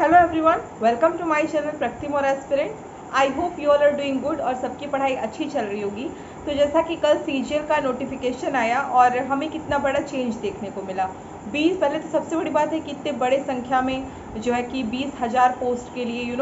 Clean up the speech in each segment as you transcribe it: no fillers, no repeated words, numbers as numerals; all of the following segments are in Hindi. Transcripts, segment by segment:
Hello everyone, welcome to my channel Pragati Mor aspirant. I hope you all are doing good और सबकी पढ़ाई अच्छी चल रही होगी। तो जैसा कि कल सीजीएल का नोटिफिकेशन आया और हमें कितना बड़ा चेंज देखने को मिला। 20 पहले तो सबसे बड़ी बात है कि इतने बड़े संख्या में जो है कि 20,000 पोस्ट के लिए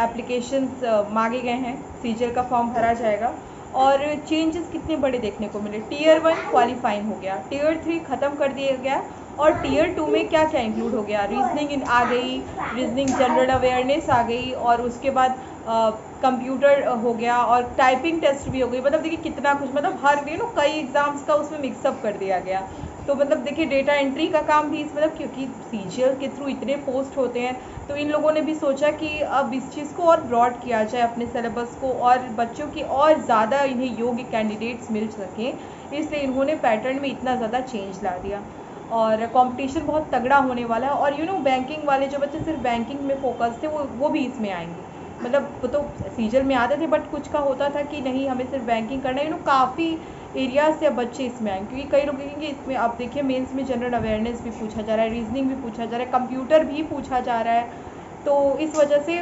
एप्लीकेशंस मांगे गए हैं। सीजीएल का फॉर्म भरा जाएगा और चेंजेस कितने बड़े देखने को मिले। टीयर 1 क्वालिफाइंग हो गया, टीयर 3 ख़त्म कर दिया गया और टीयर 2 में क्या क्या इंक्लूड हो गया। रीजनिंग आ गई, रीजनिंग जनरल अवेयरनेस आ गई और उसके बाद कंप्यूटर हो गया और टाइपिंग टेस्ट भी हो गई। मतलब देखिए कितना कुछ, मतलब हर कई एग्जाम्स का उसमें मिक्सअप कर दिया गया। तो मतलब देखिए डेटा एंट्री का काम भी मतलब क्योंकि सीजीएल के थ्रू इतने पोस्ट होते हैं तो इन लोगों ने भी सोचा कि अब इस चीज़ को और ब्रॉड किया जाए अपने सिलेबस को और बच्चों की और ज़्यादा इन्हें योग्य कैंडिडेट्स मिल सकें, इसलिए इन्होंने पैटर्न में इतना ज़्यादा चेंज ला दिया। और कंपटीशन बहुत तगड़ा होने वाला है और बैंकिंग वाले जो बच्चे सिर्फ बैंकिंग में फोकस थे वो भी इसमें आएंगे। मतलब वो तो सीजल में आते थे बट कुछ का होता था कि नहीं हमें सिर्फ बैंकिंग करना है। काफ़ी एरिया से अब बच्चे इसमें आएंगे क्योंकि कई लोग देखेंगे इसमें। अब देखिए मेंस में जनरल अवेयरनेस भी पूछा जा रहा है, रीजनिंग भी पूछा जा रहा है, कंप्यूटर भी पूछा जा रहा है। तो इस वजह से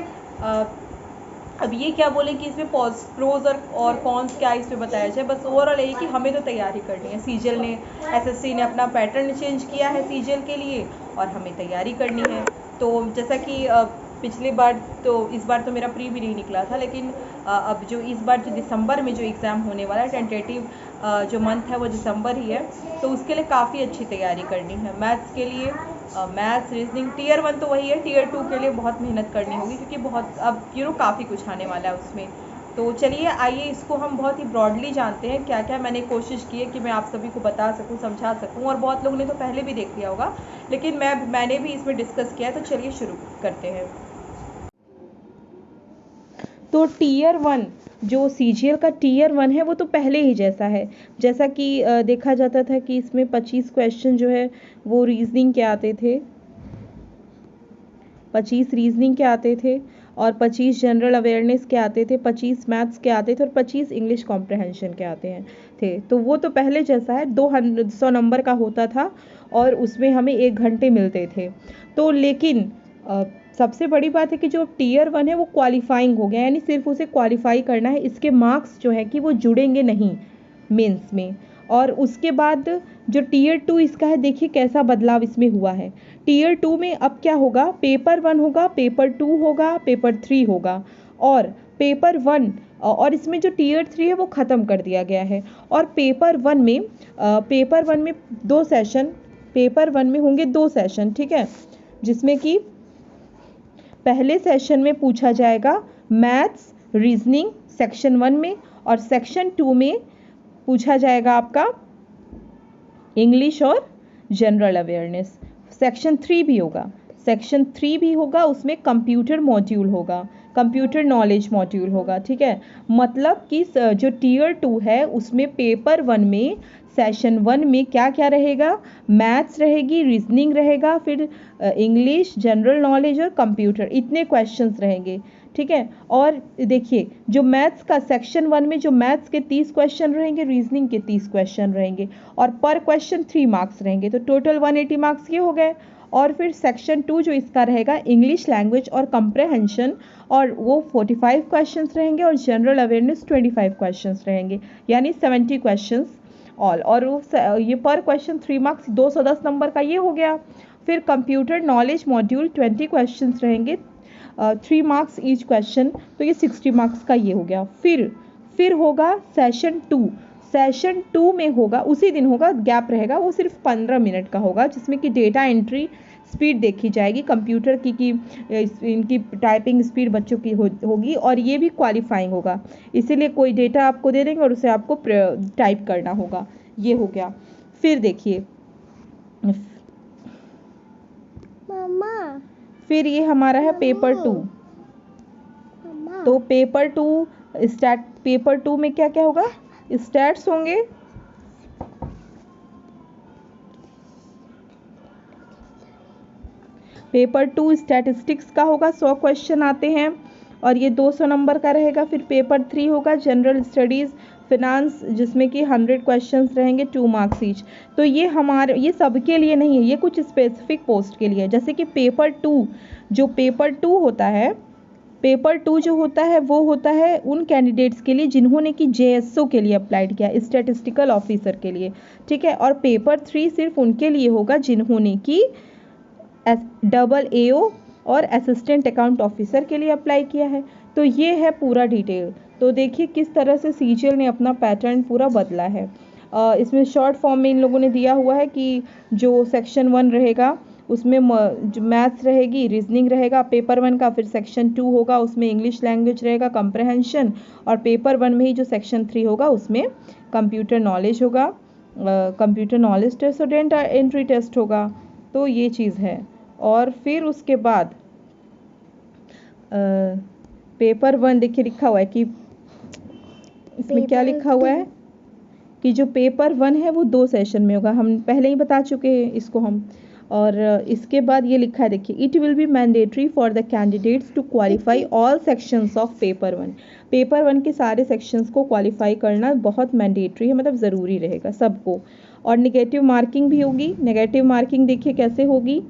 अब ये क्या बोलें कि इसमें प्रोज और कॉन्स क्या इसमें बताया जाए। बस ओवरऑल यही कि हमें तो तैयारी करनी है। सीजीएल ने, एसएससी ने अपना पैटर्न चेंज किया है सीजीएल के लिए और हमें तैयारी करनी है। तो जैसा कि पिछली बार तो इस बार तो मेरा प्री भी नहीं निकला था, लेकिन अब जो इस बार जो दिसंबर में जो एग्ज़ाम होने वाला है, टेंटेटिव जो मंथ है वो दिसंबर ही है, तो उसके लिए काफ़ी अच्छी तैयारी करनी है। मैथ्स के लिए मैथ्स, रीजनिंग, टीयर 1 तो वही है, टीयर 2 के लिए बहुत मेहनत करनी होगी क्योंकि बहुत अब काफ़ी कुछ आने वाला है उसमें। तो चलिए आइए इसको हम बहुत ही ब्रॉडली जानते हैं। क्या क्या मैंने कोशिश की है कि मैं आप सभी को बता सकूं, समझा सकूं, और बहुत लोगों ने तो पहले भी देख लिया होगा लेकिन मैंने भी इसमें डिस्कस किया है। तो चलिए शुरू करते हैं। तो टीयर 1 जो सीजीएल का टीयर 1 है वो तो पहले ही जैसा है। जैसा कि देखा जाता था कि इसमें 25 क्वेश्चन जो है वो रीजनिंग के आते थे, 25 रीजनिंग के आते थे और 25 जनरल अवेयरनेस के आते थे, 25 मैथ्स के आते थे और 25 इंग्लिश कॉम्प्रहेंशन के आते हैं थे। तो वो तो पहले जैसा है, 200 नंबर का होता था और उसमें हमें 1 घंटे मिलते थे। तो लेकिन सबसे बड़ी बात है कि जो टीयर 1 है वो क्वालिफाइंग हो गया, यानी सिर्फ उसे क्वालिफाई करना है। इसके मार्क्स जो है कि वो जुड़ेंगे नहीं मेंस में। और उसके बाद जो टीयर 2 इसका है, देखिए कैसा बदलाव इसमें हुआ है। टीयर 2 में अब क्या होगा, पेपर 1 होगा, पेपर 2 होगा, पेपर 3 होगा और पेपर 1 और इसमें जो टीयर 3 है वो ख़त्म कर दिया गया है। और पेपर 1 में 2 सेशन, पेपर 1 में होंगे 2 सेशन, ठीक है, जिसमें कि पहले सेशन में पूछा जाएगा मैथ्स रीजनिंग सेक्शन 1 में और सेक्शन 2 में पूछा जाएगा आपका इंग्लिश और जनरल अवेयरनेस। सेक्शन 3 भी होगा, सेक्शन 3 भी होगा, उसमें कंप्यूटर मॉड्यूल होगा, कंप्यूटर नॉलेज मॉड्यूल होगा, ठीक है। मतलब कि जो टीयर 2 है उसमें पेपर 1 में सेशन 1 में क्या क्या रहेगा, मैथ्स रहेगी, रीजनिंग रहेगा, फिर इंग्लिश, जनरल नॉलेज और कंप्यूटर, इतने क्वेश्चंस रहेंगे, ठीक है। और देखिए जो मैथ्स का सेक्शन 1 में जो मैथ्स के 30 क्वेश्चन रहेंगे, रीजनिंग के 30 क्वेश्चन रहेंगे और पर क्वेश्चन 3 मार्क्स रहेंगे, तो टोटल 180 मार्क्स ये हो गए। और फिर सेक्शन 2 जो इसका रहेगा इंग्लिश लैंग्वेज और कंप्रहेंशन, और वो 45 क्वेश्चंस रहेंगे और जनरल अवेयरनेस 25 क्वेश्चंस रहेंगे, यानी 70 क्वेश्चंस ऑल। और ये पर क्वेश्चन 3 मार्क्स, 210 नंबर का ये हो गया। फिर कंप्यूटर नॉलेज मॉड्यूल 20 क्वेश्चंस रहेंगे, 3 मार्क्स ईच क्वेश्चन, तो ये 60 मार्क्स का ये हो गया। फिर होगा सेशन 2, सेशन 2 में होगा, उसी दिन होगा, गैप रहेगा, वो सिर्फ 15 मिनट का होगा, जिसमें कि डेटा एंट्री स्पीड देखी जाएगी कंप्यूटर की कि इनकी टाइपिंग स्पीड बच्चों की होगी और ये भी क्वालिफाइंग होगा, इसीलिए कोई डेटा आपको दे देंगे और उसे आपको टाइप करना होगा, ये हो गया। फिर देखिए मामा, फिर ये हमारा है पेपर 2। तो पेपर 2 में क्या क्या होगा, स्टैट्स होंगे, पेपर 2 स्टैटिस्टिक्स का होगा, 100 क्वेश्चन आते हैं और ये 200 नंबर का रहेगा। फिर पेपर 3 होगा जनरल स्टडीज़ फिनांस जिसमें कि 100 क्वेश्चंस रहेंगे, 2 मार्क्स ईच। तो ये सबके लिए नहीं है, ये कुछ स्पेसिफिक पोस्ट के लिए है। जैसे कि पेपर 2 जो होता है वो होता है उन कैंडिडेट्स के लिए जिन्होंने कि जेएसओ के लिए अप्लाइड किया, स्टैटिस्टिकल ऑफिसर के लिए, ठीक है। और पेपर 3 सिर्फ उनके लिए होगा जिन्होंने कि डबल एओ और असिस्टेंट अकाउंट ऑफिसर के लिए अप्लाई किया है। तो ये है पूरा डिटेल। तो देखिए किस तरह से सीजीएल ने अपना पैटर्न पूरा बदला है। इसमें शॉर्ट फॉर्म में इन लोगों ने दिया हुआ है कि जो सेक्शन 1 रहेगा उसमें जो मैथ्स रहेगी, रीजनिंग रहेगा पेपर 1 का, फिर सेक्शन 2 होगा उसमें इंग्लिश लैंग्वेज रहेगा, कंप्रहेंशन, और पेपर 1 में ही जो सेक्शन 3 होगा उसमें कंप्यूटर नॉलेज होगा, कंप्यूटर नॉलेज टेस्ट और डेटा एंट्री टेस्ट होगा। तो ये चीज़ है। और फिर उसके बाद पेपर 1 देखिए लिखा हुआ है कि इसमें क्या लिखा हुआ है कि जो पेपर 1 है वो 2 सेशन में होगा, हम पहले ही बता चुके हैं इसको हम। और इसके बाद ये लिखा है देखिए, it will be mandatory for the candidates to qualify all sections of paper 1। Paper 1 के सारे सेक्शंस को क्वालिफाई करना बहुत मैंडेटरी है, मतलब ज़रूरी रहेगा सबको। और नेगेटिव मार्किंग भी होगी। नेगेटिव मार्किंग देखिए कैसे होगी,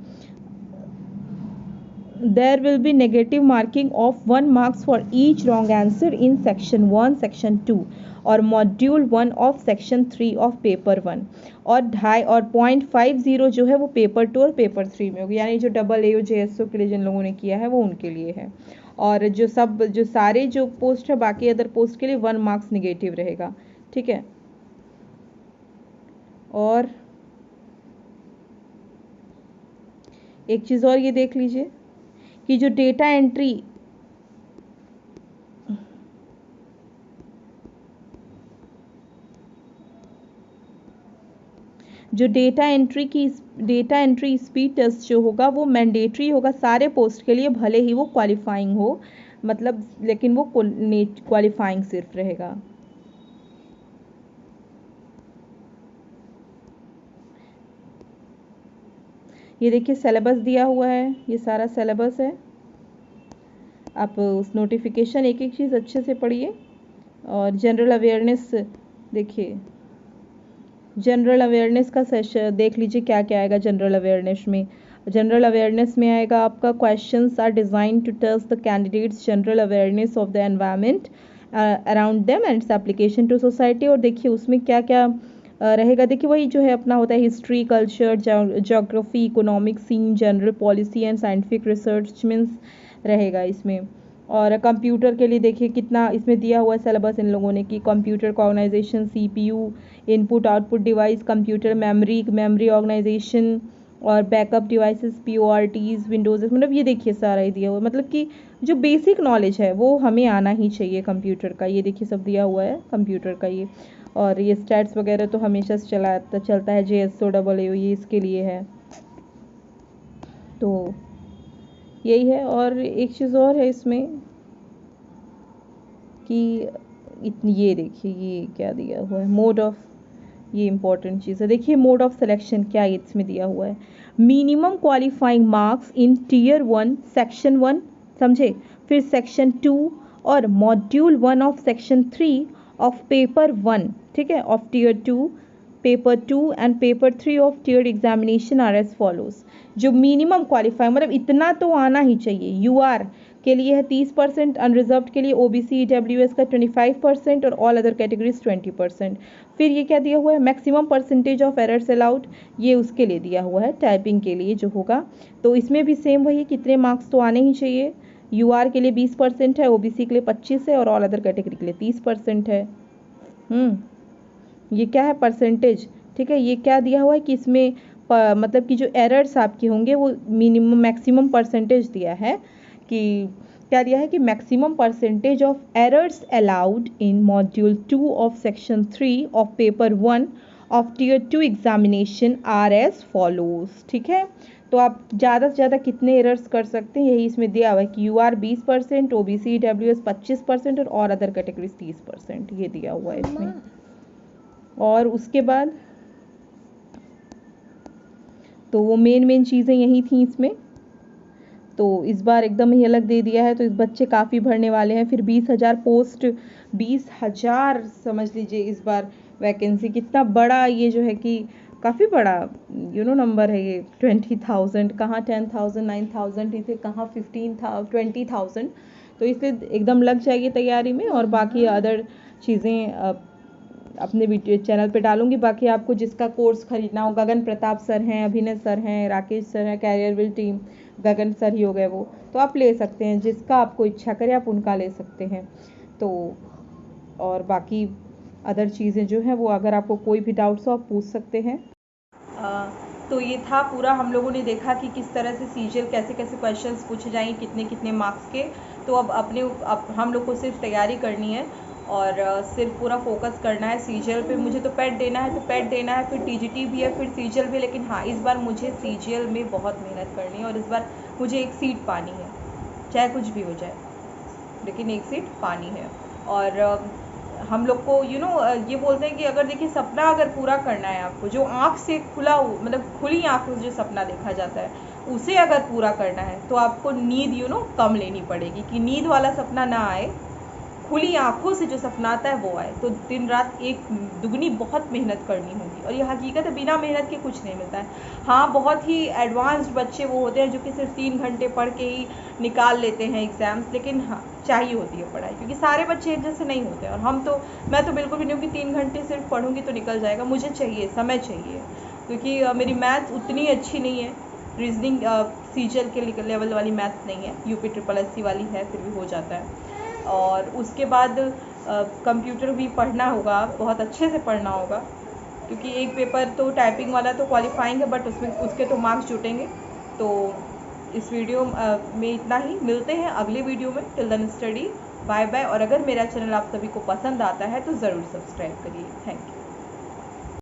there will be negative marking of 1 marks for each wrong answer in section 1, section 2 और module 1 of section 3 of paper 1। और 2.5 और 0.50 जो है वो पेपर 2 और पेपर 3 में होगी, यानी जो डबल एओ जेएसओ के लिए जिन लोगों ने किया है वो उनके लिए है। और जो सारे जो पोस्ट है बाकी अदर पोस्ट के लिए 1 मार्क्स निगेटिव रहेगा, ठीक है। और एक चीज़ और ये देख लीजिए कि जो डेटा एंट्री स्पीड टेस्ट जो होगा वो मैंडेटरी होगा सारे पोस्ट के लिए, भले ही वो क्वालिफाइंग हो, मतलब लेकिन वो क्वालिफाइंग सिर्फ रहेगा। ये देखिए सिलेबस दिया हुआ है, ये सारा सिलेबस है। आप उस नोटिफिकेशन एक एक चीज़ अच्छे से पढ़िए। और जनरल अवेयरनेस देखिए, जनरल अवेयरनेस का सेशन देख लीजिए क्या क्या आएगा जनरल अवेयरनेस में। जनरल अवेयरनेस में आएगा आपका questions are design to test the candidates general awareness of the environment around them and its application to society. और देखिए उसमें क्या क्या रहेगा, देखिए वही जो है अपना होता है history, culture, geography, economic scene, general policy and scientific research means रहेगा इसमें। और कंप्यूटर के लिए देखिए कितना इसमें दिया हुआ सिलेबस इन लोगों ने कि कंप्यूटर कॉग्नाइजेशन, CPU, input output device, computer memory organisation और बैकअप डिवाइसेस, पीओआरटीज, विंडोज, मतलब ये देखिए सारा ही दिया हुआ है। मतलब कि जो बेसिक नॉलेज है वो हमें आना ही चाहिए कंप्यूटर का। ये देखिए सब दिया हुआ है कंप्यूटर का ये। और ये स्टैट्स वगैरह तो हमेशा से चलता है, जेएसओ डबल एओ ये इसके लिए है। तो यही है। और एक चीज़ और है इसमें कि ये देखिए ये क्या दिया हुआ है, मोड ऑफ, ये इंपॉर्टेंट चीज़ है। देखिए मोड ऑफ सिलेक्शन क्या इसमें दिया हुआ है, minimum qualifying marks in tier 1 section 1, समझे, फिर सेक्शन 2 और module 1 of section 3 of paper 1, ठीक है, of tier 2, paper 2 and paper 3 of tier examination are as follows. जो मिनिमम क्वालिफाइंग मतलब इतना तो आना ही चाहिए। यूआर के लिए है 30%, अनरिजर्व्ड के लिए ओबीसी ईडब्ल्यूएस का 25% और ऑल अदर कैटेगरीज 20%। फिर ये क्या दिया हुआ है, maximum percentage of errors allowed, ये उसके लिए दिया हुआ है टाइपिंग के लिए जो होगा। तो इसमें भी सेम वही, कितने मार्क्स तो आने ही चाहिए। यूआर के लिए 20% है, ओबीसी के लिए 25 है और ऑल अदर कैटेगरी के लिए 30% है। ये क्या है परसेंटेज, ठीक है। ये क्या दिया हुआ है कि इसमें मतलब कि जो एरर्स आपके होंगे वो मिनिमम मैक्सिमम परसेंटेज दिया है कि क्या दिया है कि maximum percentage of errors allowed in module 2 of section 3 of paper 1 of tier 2 examination are as follows, ठीक है। तो आप ज़्यादा से ज़्यादा कितने एरर्स कर सकते हैं यही इसमें दिया हुआ है कि यूआर 20%, ओबीसी डब्ल्यूएस 25% और अदर कैटेगरीज 30%, ये दिया हुआ है इसमें। और उसके बाद तो वो मेन चीज़ें यही थी इसमें। तो इस बार एकदम ही अलग दे दिया है, तो इस बच्चे काफ़ी भरने वाले हैं। फिर 20,000 पोस्ट, 20,000 समझ लीजिए इस बार वैकेंसी। कितना बड़ा ये जो है कि काफ़ी बड़ा नंबर है ये। 20,000 कहाँ 10,000 9,000 ही थे, कहाँ 15,000 20,000। तो इसलिए एकदम लग जाइए तैयारी में। और बाकी अदर चीज़ें अपने वीडियो चैनल पे डालूंगी। बाकी आपको जिसका कोर्स खरीदना हो, गगन प्रताप सर हैं, अभिनय सर हैं, राकेश सर हैं, Careerwill team, Gagan sir ही हो गए वो, तो आप ले सकते हैं। जिसका आपको इच्छा करे आप उनका ले सकते हैं। तो और बाकी अदर चीज़ें जो हैं वो अगर आपको कोई भी डाउट्स हो आप पूछ सकते हैं। तो ये था पूरा, हम लोगों ने देखा कि किस तरह से सीजीएल कैसे कैसे क्वेश्चंस पूछे जाएंगे, कितने कितने मार्क्स के। तो अब हम लोग को सिर्फ तैयारी करनी है और सिर्फ पूरा फोकस करना है सीजीएल पे। मुझे तो पेट देना है, तो पेट देना है, फिर टीजीटी भी है, फिर सीजीएल भी। लेकिन हाँ, इस बार मुझे सीजीएल में बहुत मेहनत करनी है और इस बार मुझे एक सीट पानी है, चाहे कुछ भी हो जाए, लेकिन एक सीट पानी है। और हम लोग को ये बोलते हैं कि अगर देखिए सपना अगर पूरा करना है आपको, जो आँख से मतलब खुली आँखों से जो सपना देखा जाता है, उसे अगर पूरा करना है तो आपको नींद कम लेनी पड़ेगी, कि नींद वाला सपना ना आए, खुली आँखों से जो सपना आता है वो आए। तो दिन रात एक दुगनी बहुत मेहनत करनी होगी, और ये हकीकत है, बिना मेहनत के कुछ नहीं मिलता है। हाँ, बहुत ही एडवांस्ड बच्चे वो होते हैं जो कि सिर्फ 3 घंटे पढ़ के ही निकाल लेते हैं एग्ज़ाम्स, लेकिन हाँ, चाहिए होती है पढ़ाई, क्योंकि सारे बच्चे एक जैसे नहीं होते हैं। और मैं तो बिल्कुल भी नहीं हूँ कि 3 घंटे सिर्फ पढ़ूंगी तो निकल जाएगा। मुझे चाहिए, समय चाहिए, क्योंकि मेरी मैथ उतनी अच्छी नहीं है। रीजनिंग सीजीएल के लेवल वाली मैथ नहीं है, यूपी SSSC वाली है, फिर भी हो जाता है। और उसके बाद कंप्यूटर भी पढ़ना होगा, बहुत अच्छे से पढ़ना होगा, क्योंकि एक पेपर तो टाइपिंग वाला तो क्वालिफाइंग है, बट उसके तो मार्क्स जुटेंगे। तो इस वीडियो में इतना ही। मिलते हैं अगले वीडियो में। Till then study, bye bye. और अगर मेरा चैनल आप सभी को पसंद आता है तो ज़रूर सब्सक्राइब करिए। Thank you.